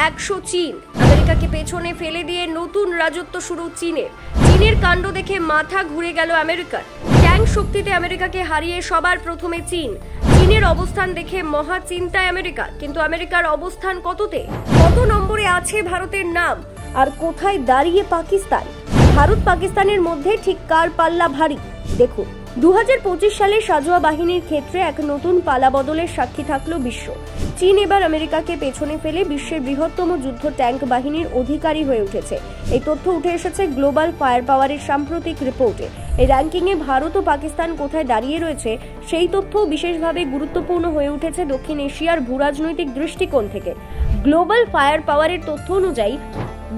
100 চীন। আমেরিকাকে পেছনে ফেলে দিয়ে নতুন রাজত্ব শুরু চীনের কাণ্ড দেখে মাথা ঘুরে গেল আমেরিকার। ট্যাঙ্ক শক্তিতে আমেরিকাকে হারিয়ে সবার প্রথমে চীনের অবস্থান দেখে মহা চিন্তায় আমেরিকা। কিন্তু আমেরিকার অবস্থান কততে, কত নম্বরে আছে ভারতের নাম, আর কোথায় দাঁড়িয়ে পাকিস্তান? ভারত পাকিস্তানের মধ্যে ঠিক কার পাল্লা ভারী? দেখুন, 2025 সালে সাঁজোয়া বাহিনীর ক্ষেত্রে এক নতুন পালা বদলের সাক্ষী থাকলো বিশ্ব। চীন এবার আমেরিকাকে পেছনে ফেলে বিশ্বের বৃহত্তম যুদ্ধ ট্যাঙ্ক বাহিনীর অধিকারী হয়ে উঠেছে। এই তথ্য উঠে এসেছে গ্লোবাল ফায়ার পাওয়ারের সাম্প্রতিক রিপোর্টে। এই র্যাঙ্কিংয়ে ভারত ও পাকিস্তান কোথায় দাঁড়িয়ে রয়েছে সেই তথ্যও বিশেষভাবে গুরুত্বপূর্ণ হয়ে উঠেছে দক্ষিণ এশিয়ার ভূরাজনৈতিক দৃষ্টিকোণ থেকে। গ্লোবাল ফায়ার পাওয়ারের তথ্য অনুযায়ী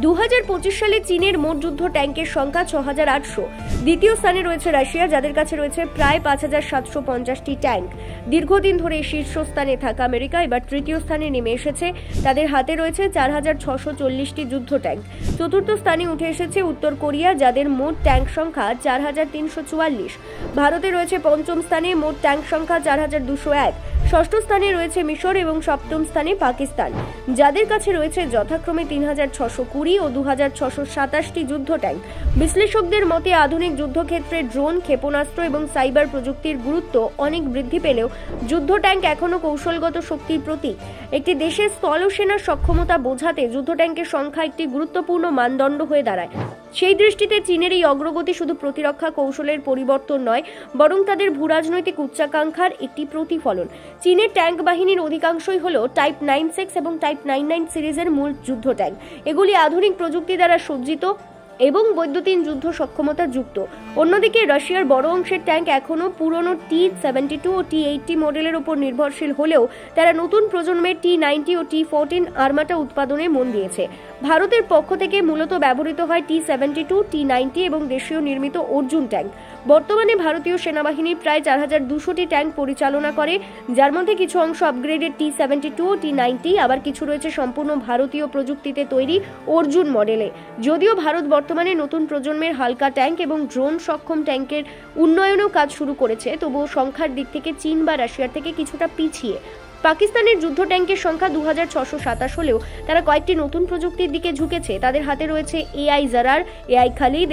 2025 সালে চীনের মোট যুদ্ধ ট্যাঙ্কের সংখ্যা 6800। দ্বিতীয় স্থানে রয়েছে রাশিয়া, যাদের কাছে রয়েছে প্রায় 5750টি ট্যাঙ্ক। দীর্ঘদিন ধরে শীর্ষস্থানে থাকা আমেরিকা এবার তৃতীয় স্থানে নেমে এসেছে, তাদের হাতে রয়েছে 4640টি যুদ্ধ ট্যাঙ্ক। চতুর্থ স্থানে উঠে এসেছে উত্তর কোরিয়া, যাদের মোট ট্যাঙ্ক সংখ্যা 4344। ভারতে রয়েছে পঞ্চম স্থানে, মোট ট্যাঙ্ক সংখ্যা 4201। ষষ্ঠ স্থানে রয়েছে মিশর এবং সপ্তম স্থানে পাকিস্তান, যাদের কাছে রয়েছে যথাক্রমে 3620 ও 2627টি যুদ্ধ ট্যাঙ্ক। বিশ্লেষকদের মতে আধুনিক যুদ্ধক্ষেত্রে ড্রোন, ক্ষেপণাস্ত্র এবং সাইবার প্রযুক্তির গুরুত্ব অনেক বৃদ্ধি পেলেও যুদ্ধ ট্যাঙ্ক এখনও কৌশলগত শক্তির প্রতীক। একটি দেশের স্থলসেনার সক্ষমতা বোঝাতে যুদ্ধ ট্যাঙ্কের সংখ্যা একটি গুরুত্বপূর্ণ মানদণ্ড হয়ে দাঁড়ায়। সেই দৃষ্টিতে চীনের এই অগ্রগতি শুধু প্রতিরক্ষা কৌশলের পরিবর্তন নয়, বরং তাদের ভূরাজনৈতিক উচ্চাকাঙ্ক্ষার একটি প্রতিফলন। চীনের ট্যাঙ্ক বাহিনীর অধিকাংশই হল টাইপ 96 এবং টাইপ 99 সিরিজের মূল যুদ্ধ ট্যাঙ্ক। এগুলি আধুনিক প্রযুক্তি দ্বারা সজ্জিত এবং বৈদ্যুতিন যুদ্ধ সক্ষমতা যুক্ত। অন্যদিকে রাশিয়ার বড় অংশের ট্যাঙ্ক এখনও পুরনো T-72 ও T-80 মডেলের উপর নির্ভরশীল হলেও তারা নতুন প্রজন্মের T-90 ও T-14 আর্মাটা উৎপাদনে মন দিয়েছে। ভারতের পক্ষ থেকে মূলত ব্যবহৃত হয় T-72, T-90 এবং দেশীয় নির্মিত অর্জুন ট্যাঙ্ক। বর্তমানে ভারতীয় সেনাবাহিনী প্রায় 4200টি ট্যাঙ্ক পরিচালনা করে, যার মধ্যে কিছু অংশ আপগ্রেডেড T-72 ও T-90, আবার কিছু রয়েছে সম্পূর্ণ ভারতীয় প্রযুক্তিতে তৈরি অর্জুন মডেলে। যদিও ভারত বর্তমানে নতুন প্রজন্মের হালকা ট্যাঙ্ক এবং ড্রোন সক্ষম ট্যাঙ্কের উন্নয়নেও কাজ শুরু করেছে, তবুও সংখ্যার দিক থেকে চীন বা রাশিয়ার থেকে কিছুটা পিছিয়ে। পাকিস্তানের যুদ্ধ ট্যাঙ্কের সংখ্যা 2627 হলেও তারা কয়েকটি নতুন প্রযুক্তির দিকে ঝুঁকেছে। তাদের হাতে রয়েছে AI জারার, AI খালিদ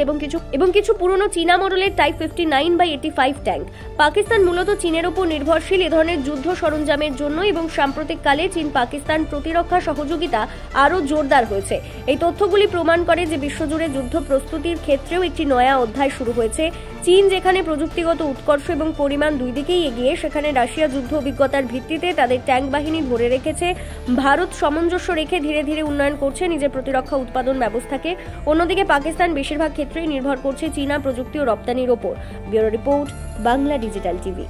এবং কিছু পুরনো চীনা মডেলের টাইপ 59 বা 85 ট্যাঙ্ক। পাকিস্তান মূলত চীনের উপর নির্ভরশীল এ ধরনের যুদ্ধ সরঞ্জামের জন্য, এবং সাম্প্রতিক কালে চীন পাকিস্তান প্রতিরক্ষা সহযোগিতা আরও জোরদার হয়েছে। এই তথ্যগুলি প্রমাণ করে যে বিশ্বজুড়ে যুদ্ধ প্রস্তুতির ক্ষেত্রেও একটি নয়া অধ্যায় শুরু হয়েছে। চীন যেখানে প্রযুক্তিগত উৎকর্ষ এবং পরিমাণ দুই দিকেই এগিয়ে, সেখানে রাশিয়া যুদ্ধ অভিজ্ঞতার ভিত্তিতে তাদের ট্যাঙ্ক বাহিনী ধরে রেখেছে। ভারত সামঞ্জস্য রেখে ধীরে ধীরে উন্নয়ন করছে নিজের প্রতিরক্ষা উৎপাদন ব্যবস্থাকে। অন্যদিকে পাকিস্তান বেশিরভাগ ক্ষেত্রেই নির্ভর করছে চীনা প্রযুক্তি ও রপ্তানির ওপর। Bureau report, Bangla digital TV.